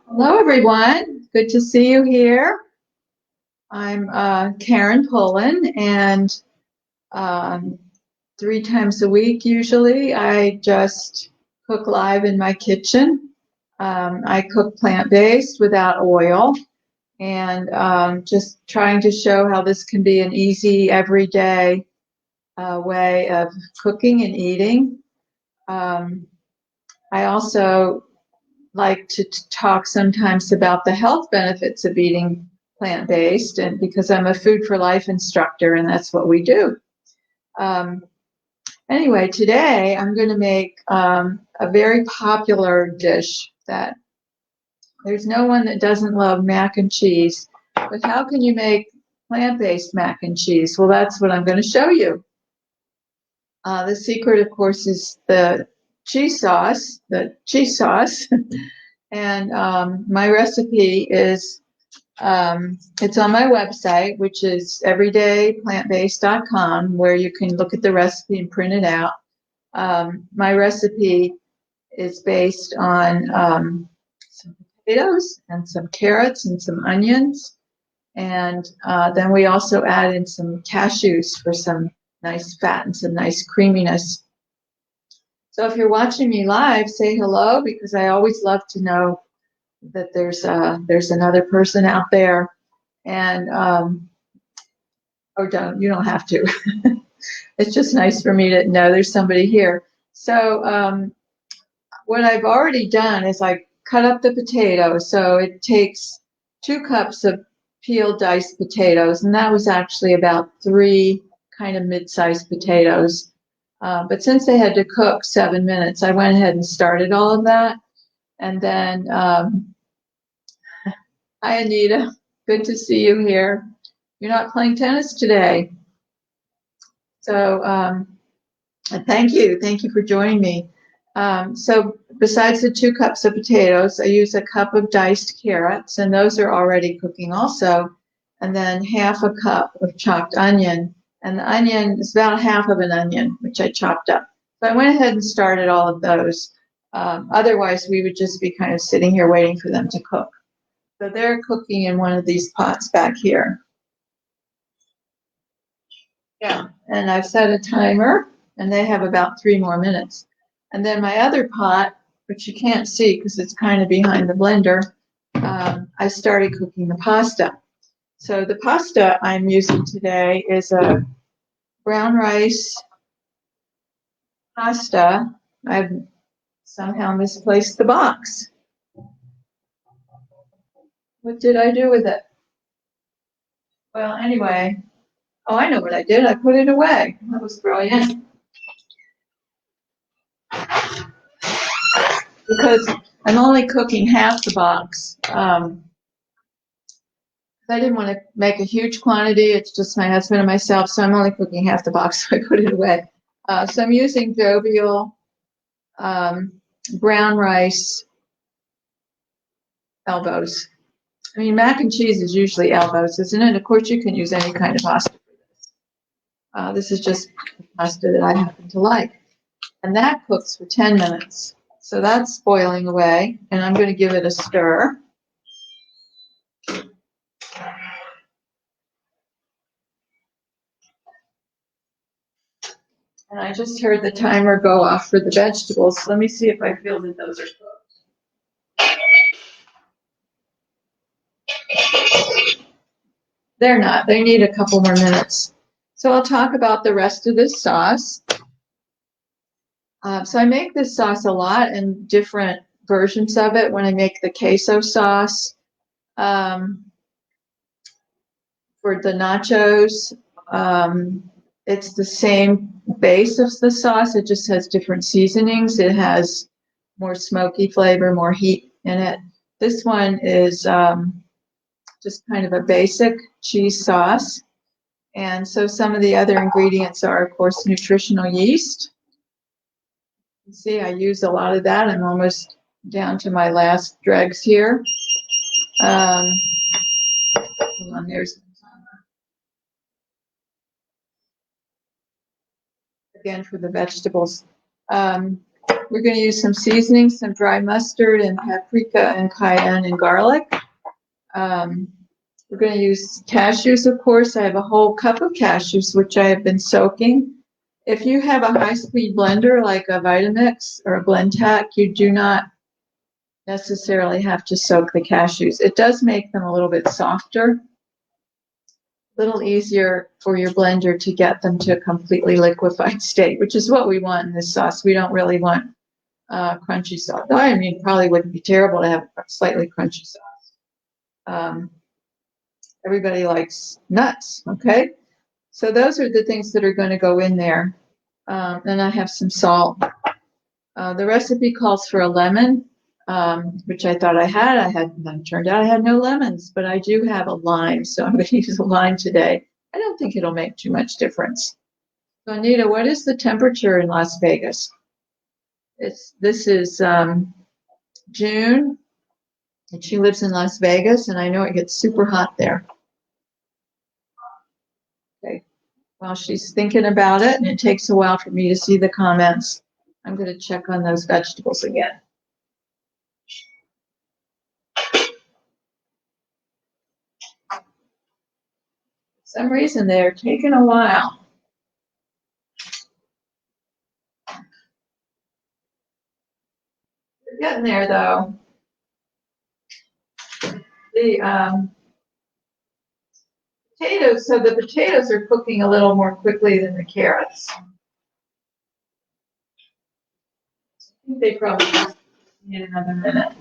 Hello, everyone. Good to see you here. I'm Karen Pullen, and um, 3 times a week, usually, I just cook live in my kitchen. I cook plant-based without oil, and just trying to show how this can be an easy, everyday way of cooking and eating. Um, I also like to talk sometimes about the health benefits of eating plant-based, and because I'm a food for life instructor, and that's what we do. Um, anyway, today I'm going to make a very popular dish that there's no one that doesn't love mac and cheese. But how can you make plant-based mac and cheese? Well, that's what I'm going to show you. The secret, of course, is the cheese sauce, and my recipe is it's on my website, which is everydayplantbased.com, where you can look at the recipe and print it out. My recipe is based on some potatoes and some carrots and some onions. And then we also add in some cashews for some nice fat and some nice creaminess. So if you're watching me live, say hello, because I always love to know that there's another person out there. And or don't you don't have to. It's just nice for me to know there's somebody here. So what I've already done is I cut up the potatoes. So it takes 2 cups of peeled diced potatoes, and that was actually about 3 kind of mid-sized potatoes. But since they had to cook 7 minutes, I went ahead and started all of that. And then hi, Anita. Good to see you here. You're not playing tennis today. So thank you. Thank you for joining me. So besides the 2 cups of potatoes, I use a cup of diced carrots, and those are already cooking also. And then half a cup of chopped onion. And the onion is about half of an onion, which I chopped up. So I went ahead and started all of those. Otherwise, we would just be kind of sitting here waiting for them to cook. So they're cooking in one of these pots back here. Yeah, and I've set a timer, and they have about 3 more minutes. And then my other pot, which you can't see because it's kind of behind the blender, I started cooking the pasta. So the pasta I'm using today is a brown rice pasta. I've somehow misplaced the box. What did I do with it? Well, anyway, oh, I know what I did. I put it away. That was brilliant. Because I'm only cooking half the box. I didn't want to make a huge quantity. It's just my husband and myself, so I'm only cooking half the box, so I put it away. So I'm using jovial brown rice elbows. I mean, mac and cheese is usually elbows, isn't it? Of course, you can use any kind of pasta for this. This is just pasta that I happen to like. And that cooks for 10 minutes. So that's boiling away, and I'm going to give it a stir. And I just heard the timer go off for the vegetables. Let me see if I feel that those are cooked. They're not. They need a couple more minutes. So I'll talk about the rest of this sauce. So I make this sauce a lot and different versions of it when I make the queso sauce for the nachos. It's the same base of the sauce. It just has different seasonings. It has more smoky flavor, more heat in it. This one is just kind of a basic cheese sauce. And so some of the other ingredients are, of course, nutritional yeast. You see, I use a lot of that. I'm almost down to my last dregs here. Hold on, there's again for the vegetables. We're going to use some seasoning, some dry mustard and paprika and cayenne and garlic. We're going to use cashews, of course. I have a whole cup of cashews, which I have been soaking. If you have a high-speed blender like a Vitamix or a Blendtec, you do not necessarily have to soak the cashews. It does make them a little bit softer, a little easier for your blender to get them to a completely liquefied state, which is what we want in this sauce. We don't really want crunchy sauce. I mean, it probably wouldn't be terrible to have a slightly crunchy sauce. Everybody likes nuts, okay? So those are the things that are going to go in there. And I have some salt. The recipe calls for a lemon, which I thought I had. Then it turned out I had no lemons, but I do have a lime, so I'm going to use a lime today. I don't think it'll make too much difference. So Anita, what is the temperature in Las Vegas? This is June, and she lives in Las Vegas, and I know it gets super hot there. Okay, while she's thinking about it, and it takes a while for me to see the comments, I'm going to check on those vegetables again. For some reason, they're taking a while. We're getting there, though. The potatoes, so the potatoes are cooking a little more quickly than the carrots. I think they probably need another minute.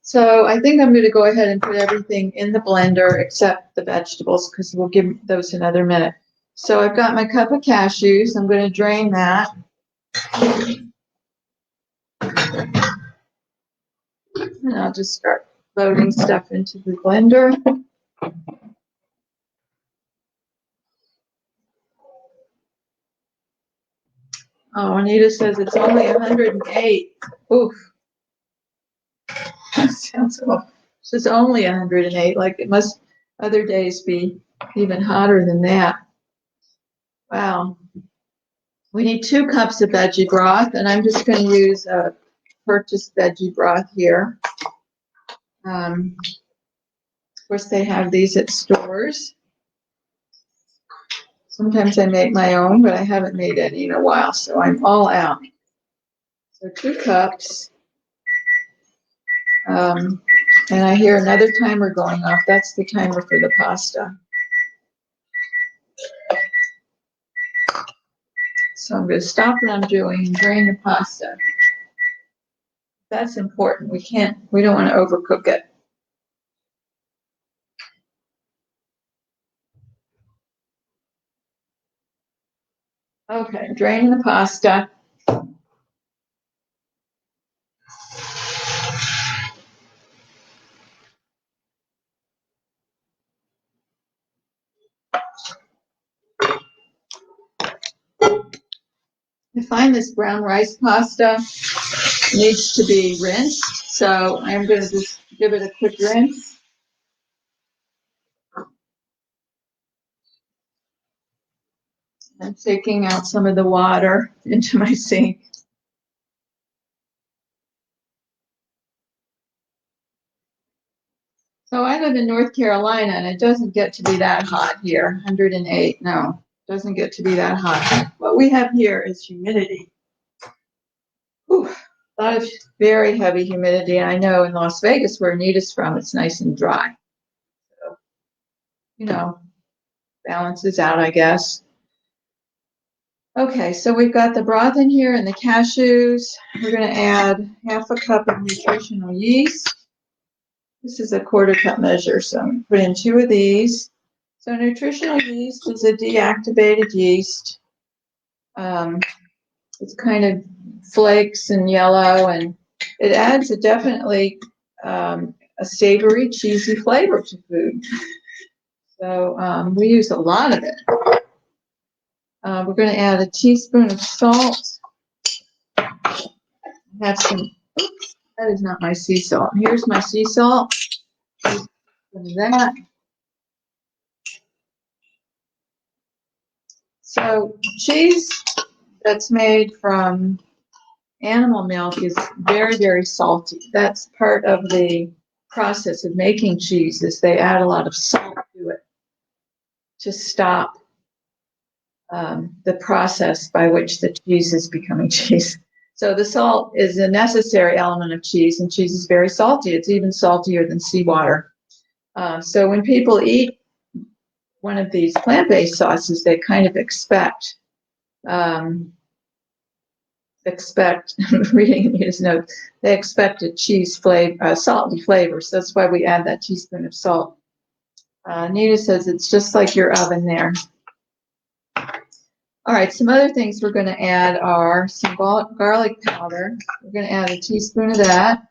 So I think I'm going to go ahead and put everything in the blender except the vegetables because we'll give those another minute. So I've got my cup of cashews. I'm going to drain that. And I'll just start loading stuff into the blender. Oh, Anita says it's only 108. Oof. That sounds awful. It's only 108. Like it must other days be even hotter than that. Wow. We need 2 cups of veggie broth, and I'm just going to use a purchased veggie broth here. Of course, they have these at stores. Sometimes I make my own, but I haven't made any in a while, so I'm all out. So 2 cups. And I hear another timer going off. That's the timer for the pasta. So I'm going to stop what I'm doing and drain the pasta. That's important. We don't want to overcook it. Okay, drain the pasta. I find this brown rice pasta needs to be rinsed, so I'm going to just give it a quick rinse. I'm taking out some of the water into my sink. So I live in North Carolina, and it doesn't get to be that hot here. 108, no, it doesn't get to be that hot. What we have here is humidity. Whew, a lot of very heavy humidity. I know in Las Vegas, where Anita's from, it's nice and dry. So, you know, balances out, I guess. Okay, so we've got the broth in here and the cashews. We're going to add half a cup of nutritional yeast. This is a 1/4 cup measure, so I'm going to put in 2 of these. So nutritional yeast is a deactivated yeast. It's kind of flakes and yellow, and it adds a definitely a savory, cheesy flavor to food. So we use a lot of it. We're going to add a teaspoon of salt. Have some, oops, that is not my sea salt. Here's my sea salt. That. So Cheez that's made from animal milk is very, very salty. That's part of the process of making cheese, is they add a lot of salt to it to stop the process by which the cheese is becoming cheese. So the salt is a necessary element of cheese, and cheese is very salty. It's even saltier than seawater. So when people eat one of these plant-based sauces, they kind of expect reading his notes, they expect a cheese flavor, salty flavor. So that's why we add that teaspoon of salt. Nita says it's just like your oven there. All right, some other things we're going to add are some garlic powder. We're going to add a teaspoon of that.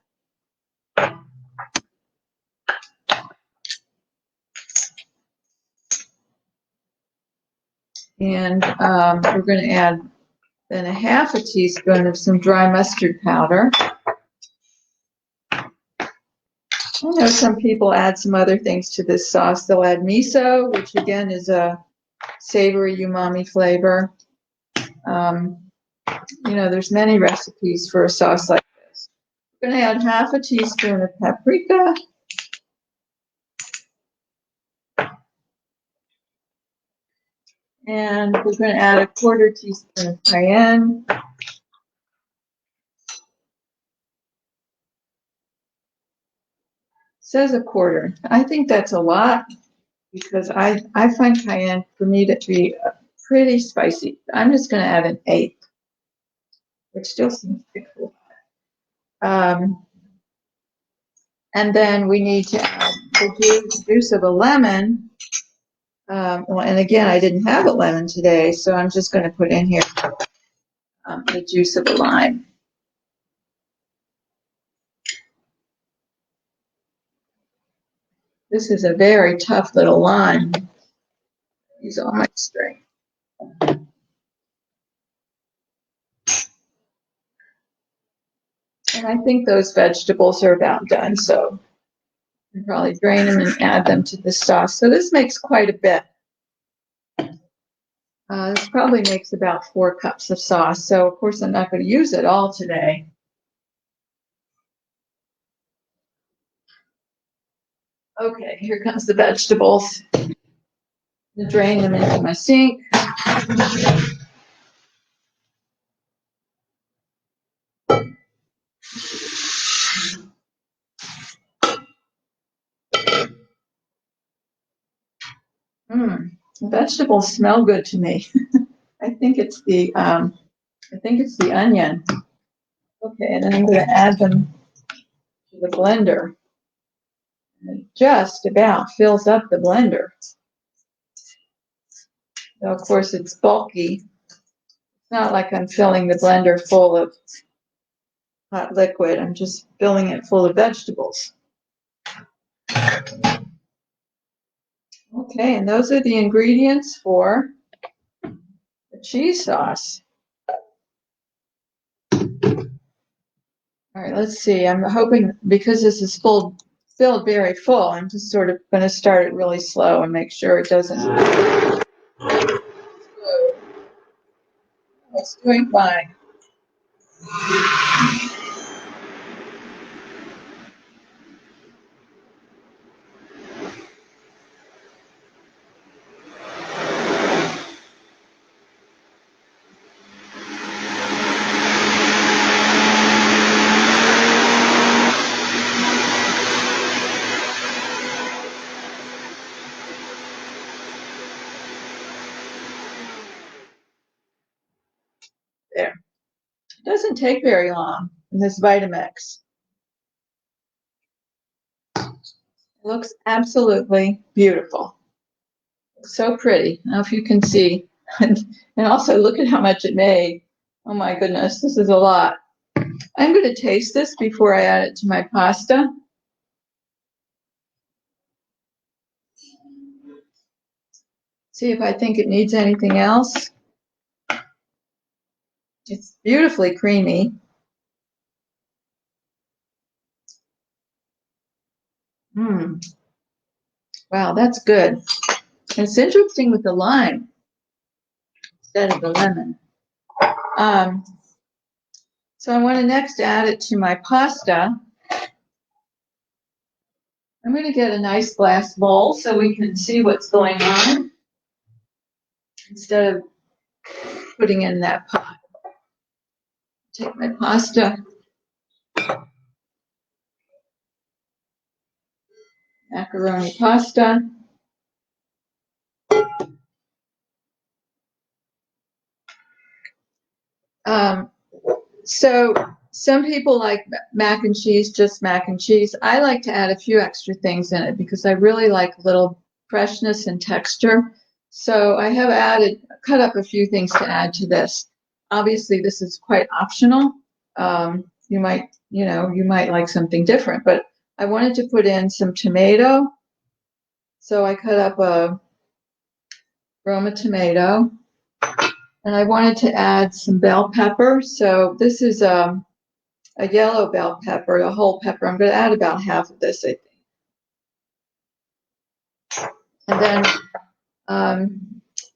And we're going to add then a half a teaspoon of some dry mustard powder. I know some people add some other things to this sauce. They'll add miso, which again is a savory umami flavor. There's many recipes for a sauce like this. We're going to add half a teaspoon of paprika. And we're going to add a quarter teaspoon of cayenne. It says a quarter. I think that's a lot because I find cayenne for me to be pretty spicy. I'm just going to add an eighth, which still seems pretty cool. And then we need to add the juice of a lemon. And again, I didn't have a lemon today, so I'm just going to put in here the juice of a lime. This is a very tough little lime. Use all my strength. And I think those vegetables are about done, so I can probably drain them and add them to the sauce. So this makes quite a bit. This probably makes about 4 cups of sauce. So, of course, I'm not going to use it all today. Okay, here comes the vegetables. Drain them into my sink. The vegetables smell good to me. I think it's the onion. Okay, and then I'm going to add them to the blender. And it just about fills up the blender. Now, of course, it's bulky. It's not like I'm filling the blender full of hot liquid. I'm just filling it full of vegetables. Okay, and those are the ingredients for the cheese sauce. All right, let's see. I'm hoping, because this is filled very full, I'm just sort of going to start it really slow and make sure it doesn't. It's doing fine. There. It doesn't take very long in this Vitamix. It looks absolutely beautiful. It's so pretty. I don't know if you can see. And also look at how much it made. Oh my goodness, this is a lot. I'm going to taste this before I add it to my pasta. See if I think it needs anything else. It's beautifully creamy. Wow, that's good. And it's interesting with the lime instead of the lemon. So I want to next add it to my pasta. I'm going to get a nice glass bowl so we can see what's going on instead of putting in that pot. Take my pasta, macaroni pasta. So some people like mac and cheese, just mac and cheese. I like to add a few extra things in it because I really like a little freshness and texture. So I have cut up a few things to add to this. Obviously, this is quite optional. You might like something different, but I wanted to put in some tomato. So I cut up a Roma tomato, and I wanted to add some bell pepper. So this is a yellow bell pepper, a whole pepper. I'm going to add about half of this, I think. And then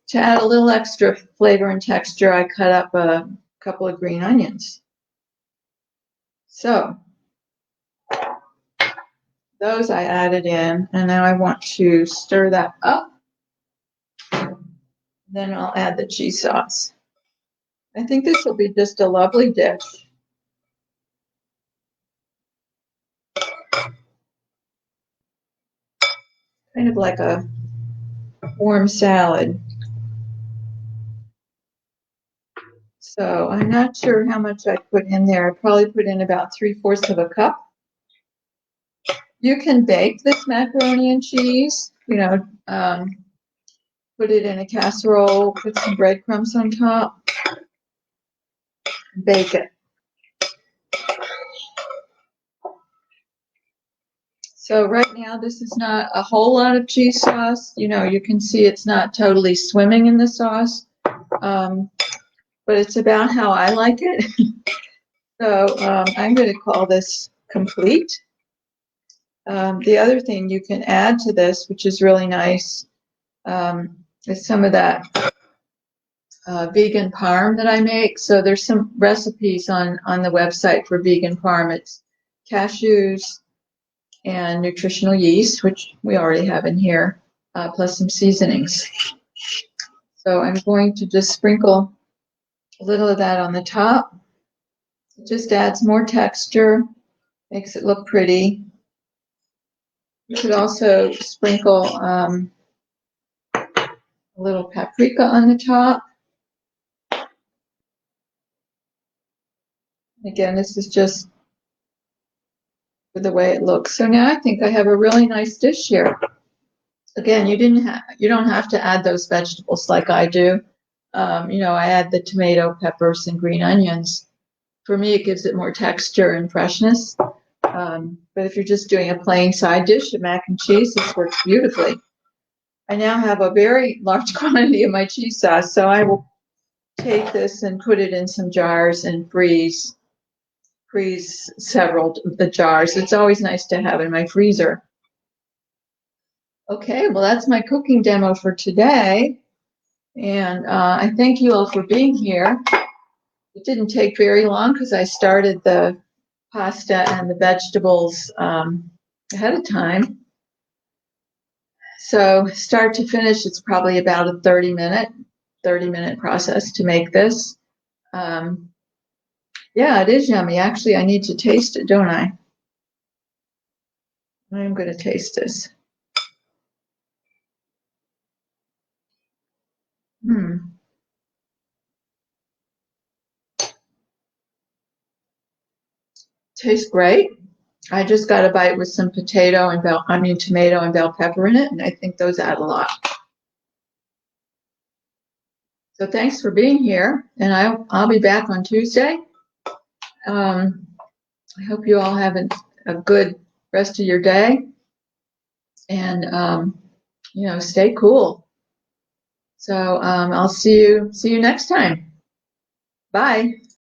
to add a little extra flavor and texture, I cut up a couple of green onions. So those I added in, and now I want to stir that up. Then I'll add the cheese sauce. I think this will be just a lovely dish. Kind of like a warm salad. So I'm not sure how much I put in there. I probably put in about 3/4 of a cup. You can bake this macaroni and cheese, put it in a casserole, put some breadcrumbs on top, and bake it. So right now, this is not a whole lot of cheese sauce. You can see it's not totally swimming in the sauce, but it's about how I like it. So I'm going to call this complete. The other thing you can add to this, which is really nice, is some of that vegan parm that I make. So there's some recipes on the website for vegan parm. It's cashews and nutritional yeast, which we already have in here, plus some seasonings. So I'm going to just sprinkle a little of that on the top. It just adds more texture, makes it look pretty. You could also sprinkle a little paprika on the top. Again, this is just for the way it looks. So now I think I have a really nice dish here. Again, you don't have to add those vegetables like I do. I add the tomato, peppers, and green onions. For me, it gives it more texture and freshness. But if you're just doing a plain side dish of mac and cheese, this works beautifully. I now have a very large quantity of my cheese sauce, so I will take this and put it in some jars and freeze several of the jars. It's always nice to have in my freezer. Okay, well, that's my cooking demo for today. And I thank you all for being here. It didn't take very long because I started the pasta and the vegetables ahead of time. So start to finish, it's probably about a 30-minute process to make this. Yeah, it is yummy. Actually, I need to taste it, don't I? I'm going to taste this. Tastes great. I just got a bite with some tomato and bell pepper in it, and I think those add a lot. So thanks for being here, and I'll be back on Tuesday. I hope you all have a good rest of your day, and stay cool. So I'll see you next time. Bye.